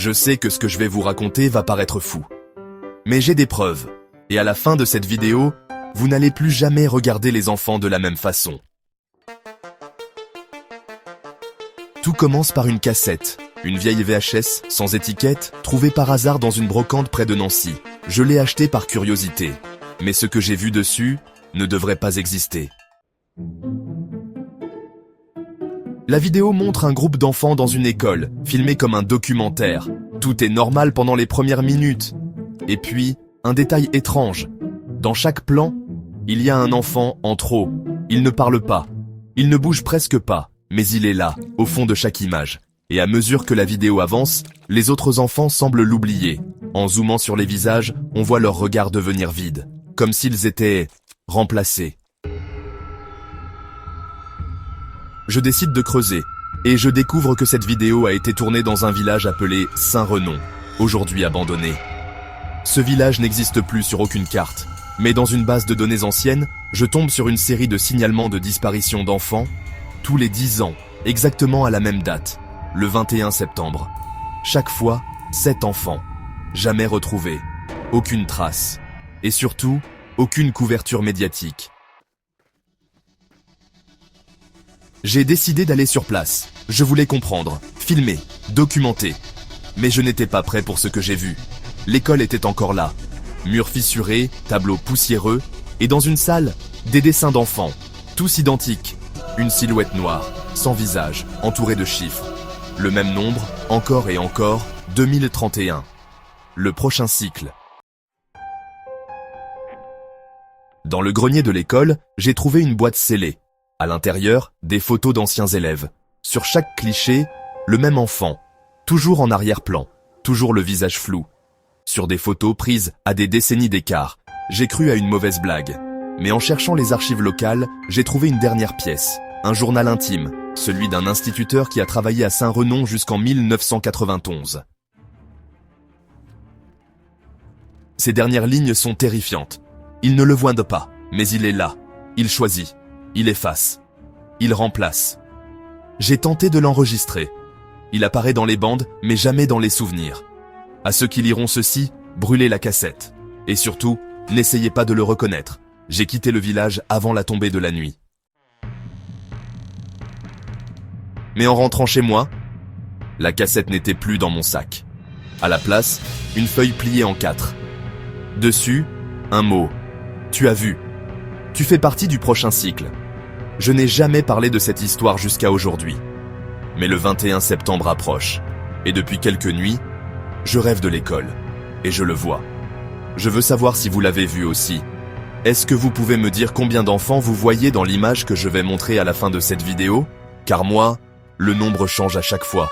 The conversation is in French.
Je sais que ce que je vais vous raconter va paraître fou. Mais j'ai des preuves. Et à la fin de cette vidéo, vous n'allez plus jamais regarder les enfants de la même façon. Tout commence par une cassette, une vieille VHS sans étiquette, trouvée par hasard dans une brocante près de Nancy. Je l'ai achetée par curiosité. Mais ce que j'ai vu dessus ne devrait pas exister. La vidéo montre un groupe d'enfants dans une école, filmé comme un documentaire. Tout est normal pendant les premières minutes. Et puis, un détail étrange. Dans chaque plan, il y a un enfant en trop. Il ne parle pas. Il ne bouge presque pas. Mais il est là, au fond de chaque image. Et à mesure que la vidéo avance, les autres enfants semblent l'oublier. En zoomant sur les visages, on voit leur regard devenir vide. Comme s'ils étaient remplacés. Je décide de creuser, et je découvre que cette vidéo a été tournée dans un village appelé Saint-Renon, aujourd'hui abandonné. Ce village n'existe plus sur aucune carte, mais dans une base de données ancienne, je tombe sur une série de signalements de disparition d'enfants, tous les 10 ans, exactement à la même date, le 21 septembre. Chaque fois, 7 enfants, jamais retrouvés, aucune trace, et surtout, aucune couverture médiatique. J'ai décidé d'aller sur place. Je voulais comprendre, filmer, documenter. Mais je n'étais pas prêt pour ce que j'ai vu. L'école était encore là. Murs fissurés, tableaux poussiéreux, et dans une salle, des dessins d'enfants, tous identiques. Une silhouette noire, sans visage, entourée de chiffres. Le même nombre, encore et encore, 2031. Le prochain cycle. Dans le grenier de l'école, j'ai trouvé une boîte scellée. À l'intérieur, des photos d'anciens élèves. Sur chaque cliché, le même enfant. Toujours en arrière-plan. Toujours le visage flou. Sur des photos prises à des décennies d'écart. J'ai cru à une mauvaise blague. Mais en cherchant les archives locales, j'ai trouvé une dernière pièce. Un journal intime. Celui d'un instituteur qui a travaillé à Saint-Renon jusqu'en 1991. Ces dernières lignes sont terrifiantes. Il ne le voit pas, mais il est là. Il choisit. Il efface. Il remplace. J'ai tenté de l'enregistrer. Il apparaît dans les bandes, mais jamais dans les souvenirs. À ceux qui liront ceci, brûlez la cassette. Et surtout, n'essayez pas de le reconnaître. J'ai quitté le village avant la tombée de la nuit. Mais en rentrant chez moi, la cassette n'était plus dans mon sac. À la place, une feuille pliée en 4. Dessus, un mot. Tu as vu. Tu fais partie du prochain cycle. Je n'ai jamais parlé de cette histoire jusqu'à aujourd'hui. Mais le 21 septembre approche. Et depuis quelques nuits, je rêve de l'école. Et je le vois. Je veux savoir si vous l'avez vu aussi. Est-ce que vous pouvez me dire combien d'enfants vous voyez dans l'image que je vais montrer à la fin de cette vidéo? Car moi, le nombre change à chaque fois.